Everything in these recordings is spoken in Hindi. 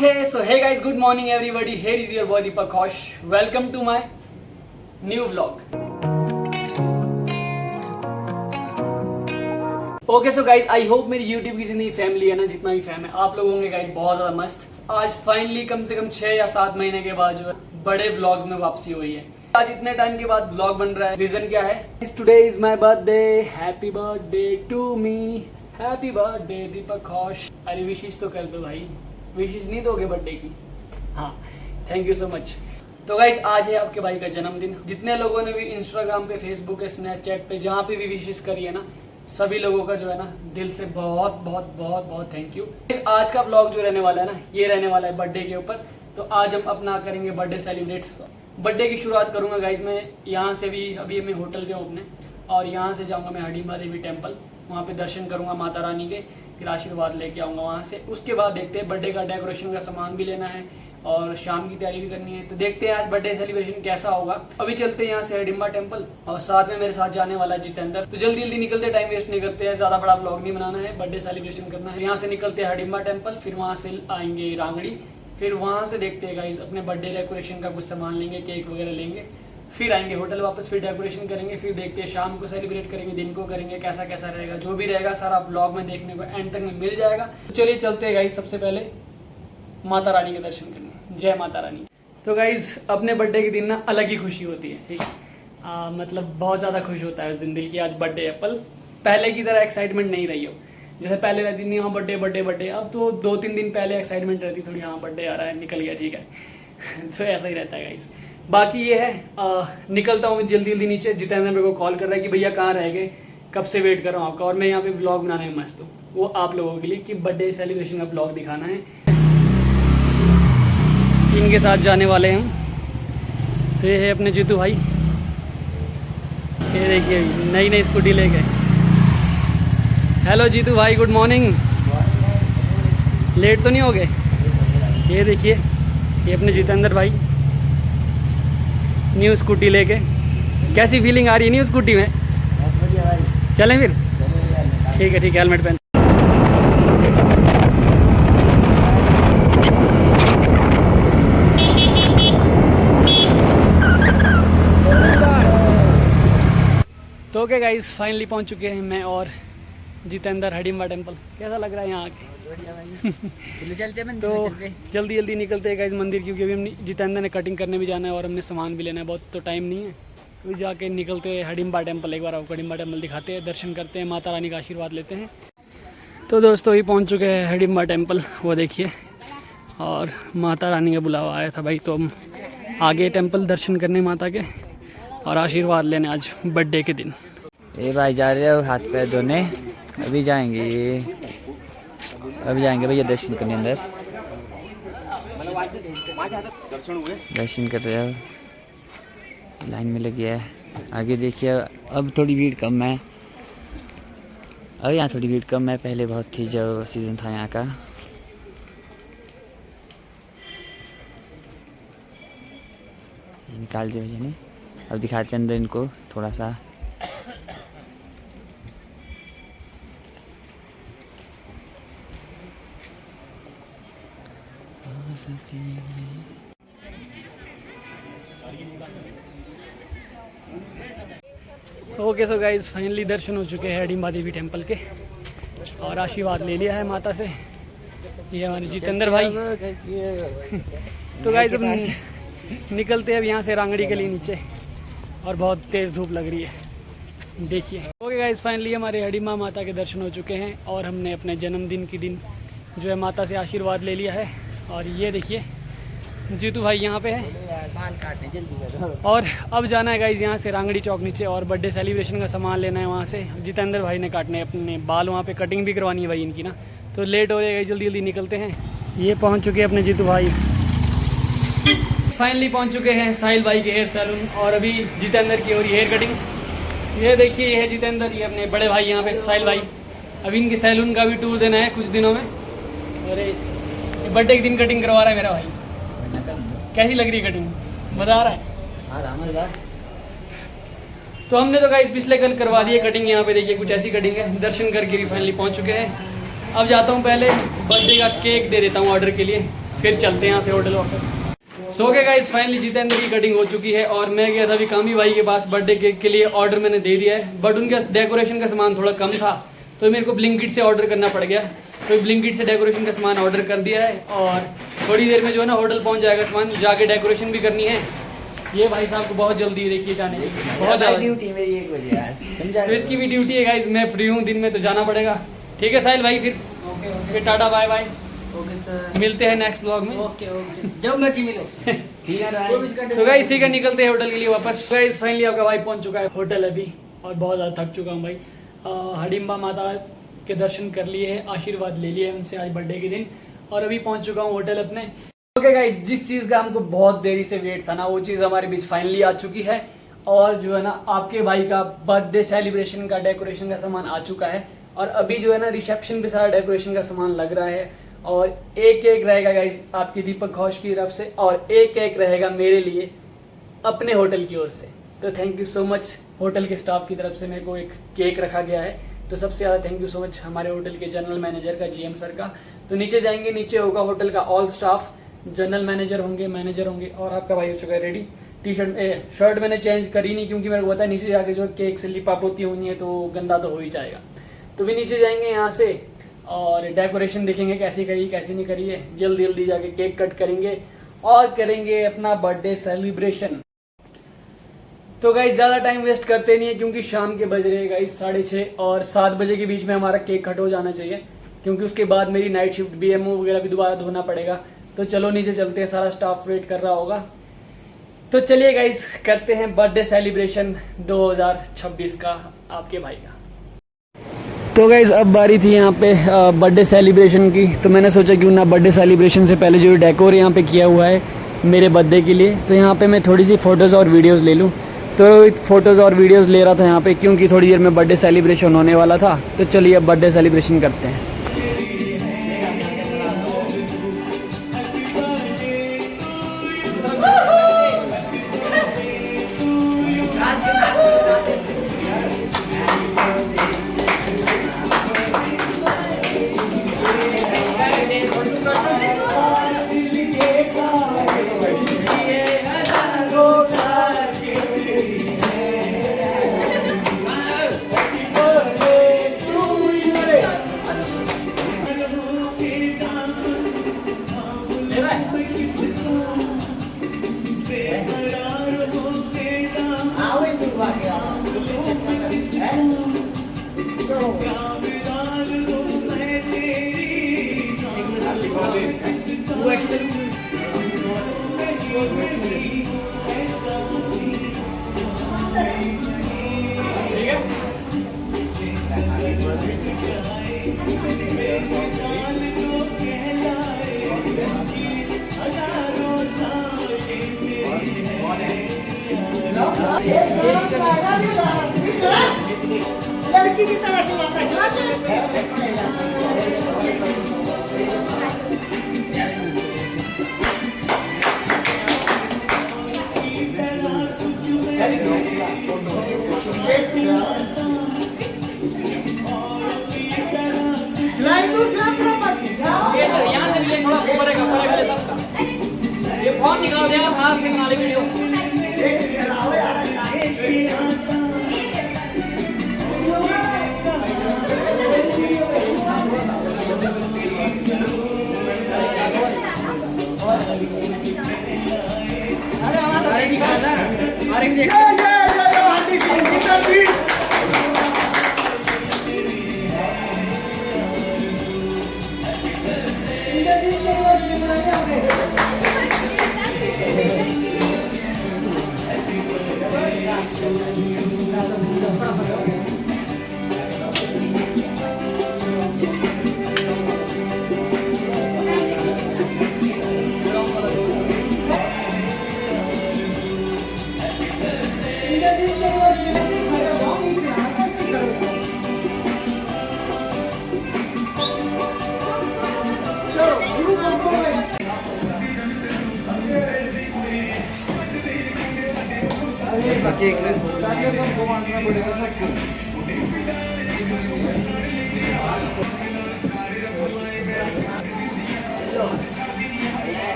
Okay, so hey guys, good morning everybody. Here is your boy Deepak Ghosh. Welcome to my new vlog. Okay, so guys, I hope मेरी YouTube की जितनी फैमिली है ना, जितना भी फैम है, आप लोग होंगे गाइज बहुत ज़्यादा मस्त। आज फाइनली कम से कम 6 या 7 महीने के बाद जो है बड़े व्लॉग्स में वापसी हुई है। आज इतने टाइम के बाद व्लॉग बन रहा है। रीज़न क्या है? Today is my birthday, happy birthday to me, happy birthday Deepak Ghosh. अरे विशेष तो कर दो भाई, विशेष नहीं दोगे बर्थडे की? हाँ, थैंक यू सो मच। तो गाइज आज है आपके भाई का जन्मदिन। जितने लोगों ने भी इंस्टाग्राम पे, फेसबुक पे, स्नैपचैट पे जहाँ पे भी विशेष करी है ना, सभी लोगों का जो है ना दिल से बहुत बहुत बहुत बहुत थैंक यू। आज का व्लॉग जो रहने वाला है ना, ये रहने वाला है बर्थडे के ऊपर। तो आज हम अपना करेंगे बर्थडे सेलिब्रेट। बर्थडे की शुरुआत करूँगा गाइज मैं यहाँ से भी। अभी मैं होटल पे हूँ अपने, और यहाँ से जाऊँगा मैं हडिम्बा देवी टेम्पल। वहाँ पे दर्शन करूँगा माता रानी के, फिर आशीर्वाद लेके आऊँगा वहाँ से। उसके बाद देखते हैं, बर्थडे का डेकोरेशन का सामान भी लेना है और शाम की तैयारी भी करनी है। तो देखते हैं आज बर्थडे सेलिब्रेशन कैसा होगा। अभी चलते हैं यहाँ से हडिम्बा टेम्पल, और साथ में मेरे साथ जाने वाला है जितेंद्र। तो जल्दी जल्दी निकलते, टाइम वेस्ट नहीं करते हैं, ज़्यादा बड़ा व्लॉग नहीं बनाना है, बर्थडे सेलिब्रेशन करना है। यहाँ से निकलते हैं हडिम्बा टेम्पल, फिर वहाँ से आएंगे रांगड़ी, फिर वहाँ से देखते हैं गाइस अपने बर्थडे डेकोरेशन का कुछ सामान लेंगे, केक वगैरह लेंगे, फिर आएंगे होटल वापस, फिर डेकोरेशन करेंगे, फिर देखते हैं शाम को सेलिब्रेट करेंगे, दिन को करेंगे, कैसा कैसा रहेगा। जो भी रहेगा सारा ब्लॉग में देखने को एंड तक में मिल जाएगा। तो चलिए चलते हैं गाइस, सबसे पहले माता रानी के दर्शन करने। जय माता रानी। तो गाइस अपने बर्थडे के दिन ना अलग ही खुशी होती है, ठीक है। मतलब बहुत ज़्यादा खुश होता है उस दिन दिल की। आज बर्थडे है, पल पहले की तरह एक्साइटमेंट नहीं रही हो। जैसे पहले रहती नहीं, हाँ बर्थडे बर्थडे बर्थडे, अब तो 2-3 दिन पहले एक्साइटमेंट रहती थोड़ी, हाँ बर्थडे आ रहा है, निकल गया, ठीक है। तो ऐसा ही रहता है गाइस। बाकी ये है, निकलता हूँ जल्दी जल्दी नीचे। जितेंद्र मेरे को कॉल कर रहा है कि भैया कहाँ रह गए, कब से वेट कर रहा हूँ आपका। और मैं यहाँ पे ब्लॉग बनाने में मस्त हूँ, वो आप लोगों के लिए, कि बर्थडे सेलिब्रेशन का ब्लॉग दिखाना है। इनके साथ जाने वाले हैं हम। तो ये है अपने जीतू भाई, ये देखिए नई नई स्कूटी ले गए। हेलो जीतू भाई, गुड मॉर्निंग। लेट तो नहीं हो गए? ये देखिए, ये अपने जितेंद्र भाई न्यू स्कूटी लेके। कैसी फीलिंग आ रही है न्यू स्कूटी में? चलें फिर? ठीक है ठीक है, हेलमेट पहन। तो ओके गाइस, फाइनली पहुंच चुके हैं मैं और जितेंद्र हडिम्बा टेम्पल। कैसा लग रहा है यहाँ आके? चलते तो जल्दी जल्दी निकलते हैं गाइस मंदिर, क्योंकि अभी हम जितेंद्र ने कटिंग करने भी जाना है और हमने सामान भी लेना है। बहुत तो टाइम नहीं है, अभी जाके निकलते हैं हडिम्बा टेम्पल। एक बार आपको हडिम्बा टेम्पल दिखाते हैं, दर्शन करते हैं, माता रानी का आशीर्वाद लेते हैं। तो दोस्तों अभी पहुँच चुके हैं हडिम्बा टेम्पल, वो देखिए, और माता रानी का बुलावा आया था भाई। तो हम आगे टेम्पल दर्शन करने माता के और आशीर्वाद लेने आज बर्थडे के दिन। ये भाई जा रहे हो हाथ पैर धोने, अभी जाएंगे भैया दर्शन करने अंदर। दर्शन कर रहे हो, लाइन में लगी है। आगे देखिए, अब थोड़ी भीड़ कम है, अब यहाँ थोड़ी भीड़ कम है, पहले बहुत थी जब सीज़न था यहाँ का। निकाल दिया भैया ने, अब दिखाते हैं अंदर इनको थोड़ा सा। ओके सो गाइज फाइनली दर्शन हो चुके हैं हडिम्बा देवी टेम्पल के, और आशीर्वाद ले लिया है माता से। ये हमारे जितेंद्र भाई। तो गाइज अब निकलते हैं अब यहाँ से रांगड़ी के लिए नीचे, और बहुत तेज़ धूप लग रही है, देखिए। ओके गाइज फाइनली हमारे हडिम्बा माता के दर्शन हो चुके हैं, और हमने अपने जन्मदिन के दिन जो है माता से आशीर्वाद ले लिया है। और ये देखिए जीतू भाई यहाँ पे है, बाल काटने जल्दी। और अब जाना है गाइज यहाँ से रांगड़ी चौक नीचे, और बर्थडे सेलिब्रेशन का सामान लेना है वहाँ से। जितेंद्र भाई ने काटने अपने बाल, वहाँ पे कटिंग भी करवानी है भाई इनकी ना। तो लेट हो जाएगा, जल्दी जल्दी निकलते हैं। ये पहुँच चुके हैं अपने जीतू भाई, फाइनली पहुँच चुके हैं साहिल भाई के हेयर सैलून, और अभी जितेंद्र की हो रही हेयर कटिंग। ये देखिए, ये है जितेंद्र, ये अपने बड़े भाई यहाँ पे साहिल भाई। अभी इनके सैलून का भी टूर देना है कुछ दिनों में। अरे बर्थडे के दिन कटिंग करवा रहा है मेरा भाई। कैसी लग रही है कटिंग? मज़ा आ रहा है? तो हमने तो गाइस पिछले कल करवा दी है कटिंग। यहाँ पे देखिए कुछ ऐसी कटिंग है। दर्शन करके भी फाइनली पहुँच चुके हैं। अब जाता हूँ, पहले बर्थडे का केक दे देता हूँ ऑर्डर के लिए, फिर चलते हैं यहाँ से होटल वापस। सो के गाइस फाइनली जितेंद्र की कटिंग हो चुकी है और मैं गया था अभी कामी भाई के पास बर्थडे केक के लिए, ऑर्डर मैंने दे दिया है, बट उनके डेकोरेशन का सामान थोड़ा कम था तो मेरे को ब्लिंकिट से ऑर्डर करना पड़ गया। तो ब्लिंकिट से डेकोरेशन का सामान ऑर्डर कर दिया है और थोड़ी देर में जो है ना होटल पहुँच जाएगा सामान, जाके डेकोरेशन भी करनी है। ये भाई साहब को बहुत जल्दी देखिए जाने की, बहुत ज़्यादा ड्यूटी मेरी 1 बजे यार, समझा? तो इसकी भी ड्यूटी है गाइस, मैं फ्री हूँ दिन में तो जाना पड़ेगा। ठीक है साहिल भाई, फिर tata bye bye, okay sir, मिलते हैं नेक्स्ट ब्लॉग में। ओके जब मर्जी मिलो। ठीक है तो गाइस ठीक है, निकलते हैं होटल के लिए वापस। गाइस फाइनली आपका भाई पहुंच चुका है होटल अभी और बहुत ज़्यादा थक चुका हूँ भाई। हडिम्बा माता के दर्शन कर लिए हैं, आशीर्वाद ले लिए उनसे आज बर्थडे के दिन, और अभी पहुंच चुका हूँ होटल अपने। ओके गाइस, जिस चीज़ का हमको बहुत देरी से वेट था ना, वो चीज़ हमारे बीच फाइनली आ चुकी है। और जो है ना आपके भाई का बर्थडे सेलिब्रेशन का डेकोरेशन का सामान आ चुका है और अभी जो है ना रिसेप्शन पे सारा डेकोरेशन का सामान लग रहा है। और एक केक रहेगा गाइस आपकी दीपक घोष की तरफ से और एक केक रहेगा मेरे लिए अपने होटल की ओर से। तो thank you so much, hotel के स्टाफ की तरफ से मेरे को एक केक रखा गया है, तो सबसे ज़्यादा थैंक यू सो मच हमारे होटल के जनरल मैनेजर का, जीएम सर का। तो नीचे जाएंगे, नीचे होगा होटल का ऑल स्टाफ, जनरल मैनेजर होंगे और आपका भाई हो चुका है रेडी। शर्ट मैंने चेंज करी नहीं क्योंकि मेरे को पता है नीचे जाके जो केक से लिपापोती होनी है तो गंदा तो हो ही जाएगा। तो भी नीचे जाएंगे यहाँ से और डेकोरेशन देखेंगे कैसी करी कैसी नहीं करी है, जल्दी जल्दी जाके केक कट करेंगे और करेंगे अपना बर्थडे सेलिब्रेशन। तो गाइस ज़्यादा टाइम वेस्ट करते नहीं है क्योंकि शाम के बज रहे हैं गाइस 6:30 और 7 बजे के बीच में हमारा केक कट हो जाना चाहिए, क्योंकि उसके बाद मेरी नाइट शिफ्ट BMO वगैरह भी दोबारा धोना पड़ेगा। तो चलो नीचे चलते हैं, सारा स्टाफ वेट कर रहा होगा। तो चलिए गाइस करते हैं बर्थडे सेलिब्रेशन 2026 का आपके भाई का। तो गाइस अब बारी थी यहाँ पे बर्थडे सेलिब्रेशन की, तो मैंने सोचा क्यों ना बर्थडे सेलिब्रेशन से पहले जो डेकोर यहाँ पे किया हुआ है मेरे बर्थडे के लिए, तो यहाँ पे मैं थोड़ी सी फ़ोटोज़ और वीडियोज़ ले लूँ। तो फ़ोटोज़ और वीडियोज़ ले रहा था यहाँ पे क्योंकि थोड़ी देर में बर्थडे सेलिब्रेशन होने वाला था। तो चलिए अब बर्थडे सेलिब्रेशन करते हैं। लड़की की तरह से माता यहाँ से भी थोड़ा पड़ेगा सबका। ये फोन निकाल दिया हाथ से बना ले वीडियो।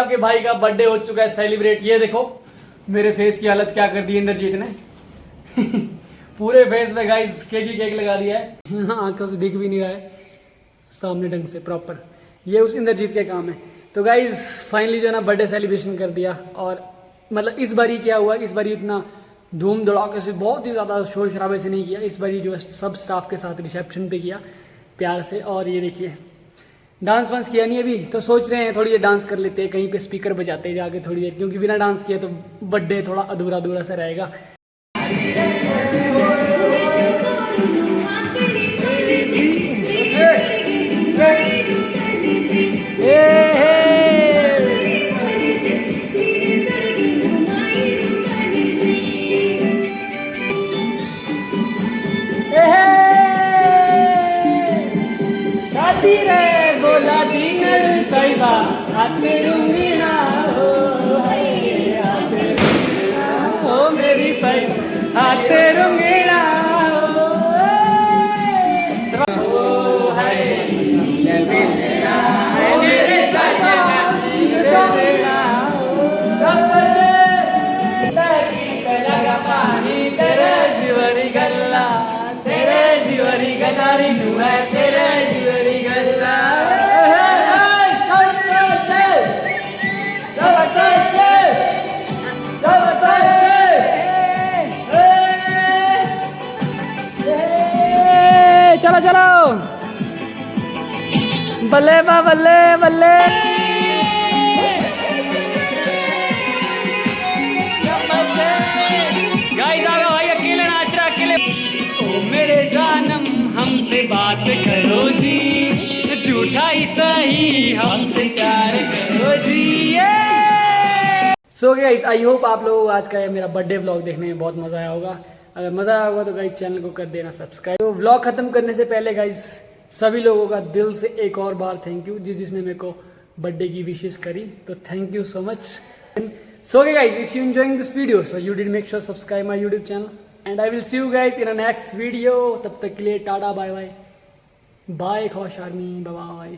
के भाई का बर्थडे हो चुका है सेलिब्रेट। ये देखो मेरे फेस की हालत क्या कर दी इंद्रजीत ने। पूरे फेस पे गाइस केक ही केक लगा दिया है। आंखों से दिख भी नहीं रहा है सामने ढंग से प्रॉपर। ये उस इंद्रजीत के काम है। तो गाइस फाइनली जो है ना बर्थडे सेलिब्रेशन कर दिया। और मतलब इस बारी क्या हुआ, इस बारी इतना धूम धड़ाके से, बहुत ही ज़्यादा शोर शराबे से नहीं किया। इस बारी जो है सब स्टाफ के साथ रिसेप्शन पे किया प्यार से। और ये देखिए डांस वांस किया नहीं अभी, तो सोच रहे हैं थोड़ी देर डांस कर लेते हैं, कहीं पे स्पीकर बजाते जाके थोड़ी देर, क्योंकि बिना डांस किए तो बर्थडे थोड़ा अधूरा अधूरा सा रहेगा। गोला डिनर साइबा आते रुंगीना हो मेरी साइबा आते रुंगीना मेरे साजना लगा पानी तेरे जीवरी गल्ला, तेरे जीवरी गल्ला तेरे जीवरी गल्ला। चलो चलो बल्ले बा बल्ले बल्ले। गाइस आ गए भाई, अकेले नाच रहा अकेले। ओ मेरे जानम हमसे बात करो जी, झूठा ही सही हमसे प्यार करो जी। सो गाइस आई होप आप लोगों को आज का ये मेरा बर्थडे व्लॉग देखने में बहुत मज़ा आया होगा। अगर मज़ा आया होगा तो गाइस चैनल को कर देना सब्सक्राइब। तो व्लॉग ख़त्म करने से पहले गाइस सभी लोगों का दिल से एक और बार थैंक यू, जिसने मेरे को बर्थडे की विशेष करी, तो thank you so much. So guys if you enjoying this video so you did make sure subscribe my YouTube channel and I will see you guys in a next video. तब तक के लिए टाटा बाय बाय, बाय खुश आर्मी, बाय बाय।